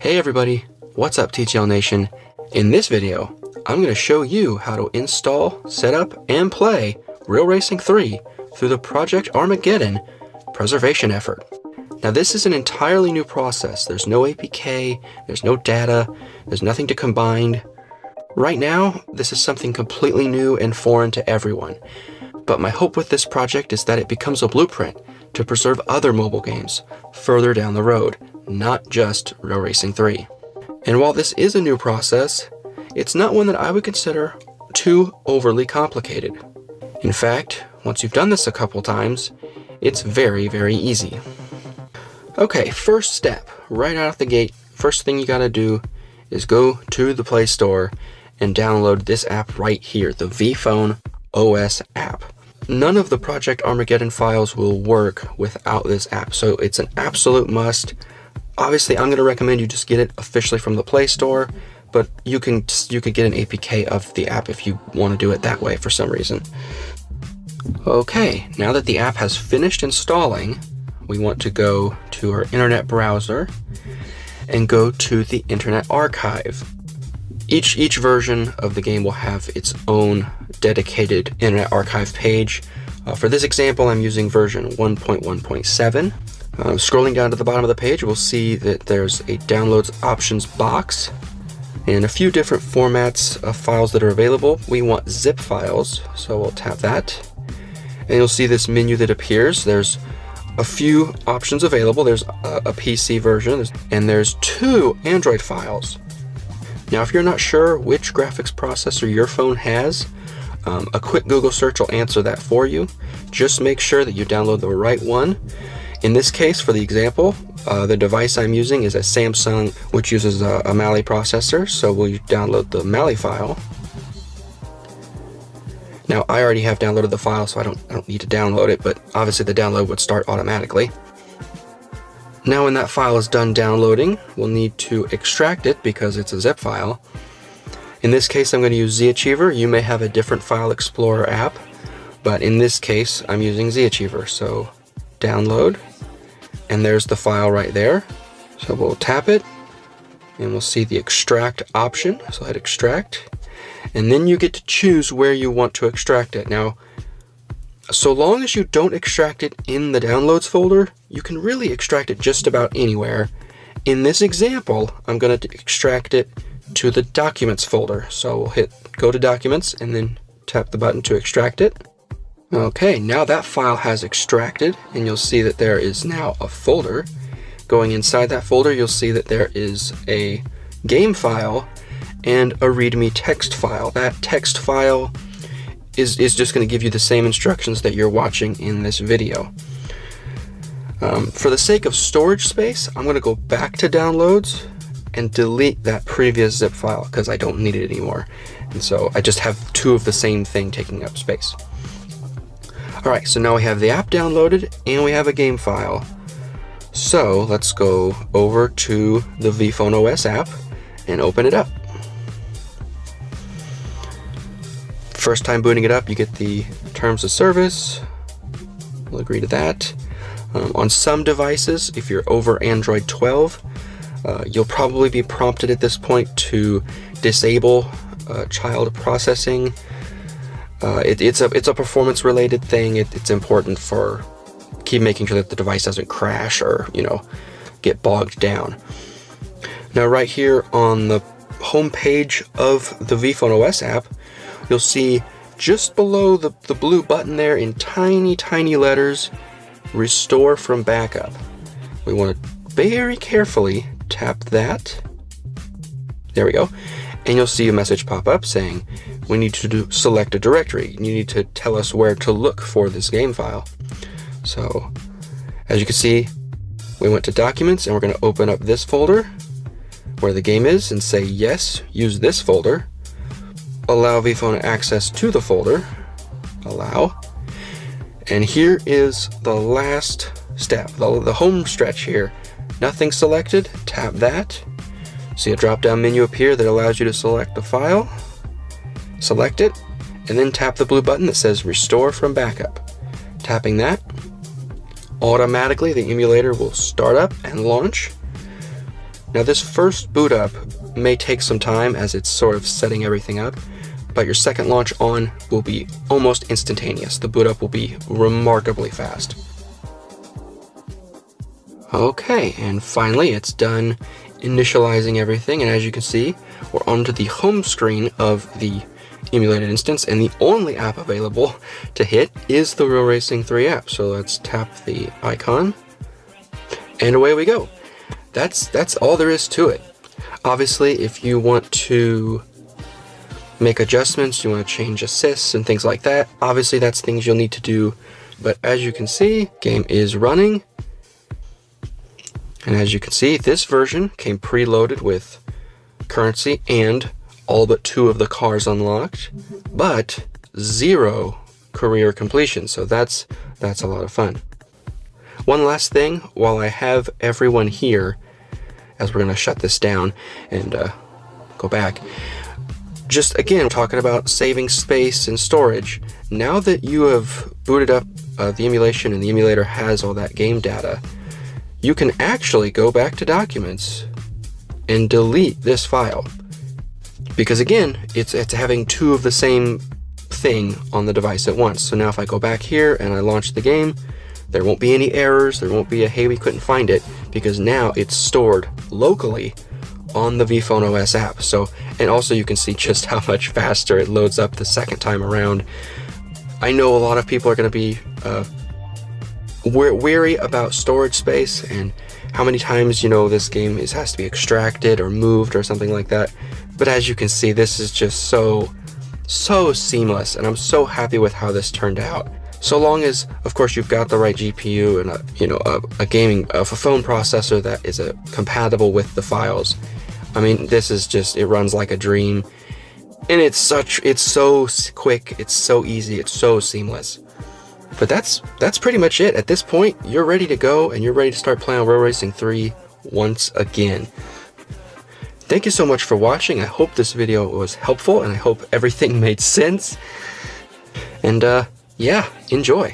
Hey everybody, what's up TGL Nation? In this video, I'm going to show you how to install, set up, and play Real Racing 3 through the Project Armageddon preservation effort. Now this is an entirely new process. There's no APK, there's no data, there's nothing to combine. Right now, this is something completely new and foreign to everyone. But my hope with this project is that it becomes a blueprint to preserve other mobile games further down the road, not just Real Racing 3. And while this is a new process, it's not one that I would consider too overly complicated. In fact, once you've done this a couple times, it's very, very easy. Okay, first step, right out of the gate, first thing you gotta do is go to the Play Store and download this app right here, the VphoneOS app. None of the Project Armageddon files will work without this app, so it's an absolute must. Obviously, I'm going to recommend you just get it officially from the Play Store, but you can get an APK of the app if you want to do it that way for some reason. Okay, now that the app has finished installing, we want to go to our internet browser and go to the Internet Archive. Each version of the game will have its own dedicated Internet Archive page. For this example, I'm using version 1.1.7. Scrolling down to the bottom of the page, we'll see that there's a downloads options box and a few different formats of files that are available. We want zip files, so we'll tap that. And you'll see this menu that appears. There's a few options available. There's a PC version, and there's 2 Android files. Now, if you're not sure which graphics processor your phone has, a quick Google search will answer that for you. Just make sure that you download the right one. In this case, for the example, the device I'm using is a Samsung, which uses a Mali processor, so we'll download the Mali file. Now, I already have downloaded the file, so I don't need to download it, but obviously the download would start automatically. Now when that file is done downloading, we'll need to extract it because it's a zip file. In this case, I'm going to use ZAchiever. You may have a different File Explorer app, but in this case, I'm using ZAchiever. So download, and there's the file right there. So we'll tap it, and we'll see the extract option. So hit extract, and then you get to choose where you want to extract it. Now, so long as you don't extract it in the downloads folder, you can really extract it just about anywhere. In this example, I'm going to extract it to the documents folder. So we'll hit go to documents and then tap the button to extract it. Okay, now that file has extracted, and you'll see that there is now a folder. Going inside that folder, you'll see that there is a game file and a README text file. That text file is just going to give you the same instructions that you're watching in this video. For the sake of storage space, I'm going to go back to downloads and delete that previous zip file because I don't need it anymore. And so I just have 2 of the same thing taking up space. Alright, so now we have the app downloaded and we have a game file. So let's go over to the VphoneOS app and open it up. First time booting it up, you get the terms of service. We'll agree to that. On some devices, if you're over Android 12, you'll probably be prompted at this point to disable child processing. It's a performance related thing. It's important for keep making sure that the device doesn't crash or get bogged down. Now right here on the home page of the VphoneOS app, you'll see just below the blue button there in tiny letters, restore from backup. We want to very carefully tap that. There we go. And you'll see a message pop up saying, we need to select a directory. You need to tell us where to look for this game file. So as you can see, we went to documents and we're going to open up this folder where the game is and say, yes, use this folder. Allow VPhone access to the folder, allow, and here is the last step, the home stretch here. Nothing selected, tap that. See a drop-down menu appear that allows you to select the file, select it, and then tap the blue button that says restore from backup. Tapping that, automatically the emulator will start up and launch. Now this first boot up may take some time as it's sort of setting everything up, but your second launch on will be almost instantaneous. The boot up will be remarkably fast. Okay, and finally it's done initializing everything, and as you can see, we're onto the home screen of the emulated instance, and the only app available to hit is the Real Racing 3 app. So let's tap the icon, and away we go. That's all there is to it. Obviously, if you want to make adjustments, you want to change assists and things like that, obviously that's things you'll need to do. But as you can see, game is running. And as you can see, this version came preloaded with currency and all but 2 of the cars unlocked, but 0 career completion. So that's a lot of fun. One last thing, while I have everyone here, as we're going to shut this down and go back, just again talking about saving space and storage. Now that you have booted up the emulation and the emulator has all that game data, you can actually go back to Documents and delete this file. Because again, it's having 2 of the same thing on the device at once. So now if I go back here and I launch the game, there won't be any errors, there won't be a hey we couldn't find it, because now it's stored locally on the VphoneOS app. So, and also you can see just how much faster it loads up the second time around. I know a lot of people are going to be weary about storage space and how many times, you know, this game has to be extracted or moved or something like that. But as you can see, this is just so seamless, and I'm so happy with how this turned out. So long as, of course, you've got the right GPU and a phone processor that is compatible with the files. I mean, this is just, it runs like a dream, and it's so quick, it's so easy, it's so seamless. But that's pretty much it. At this point, you're ready to go, and you're ready to start playing Real Racing 3 once again. Thank you so much for watching. I hope this video was helpful, and I hope everything made sense. And yeah, enjoy.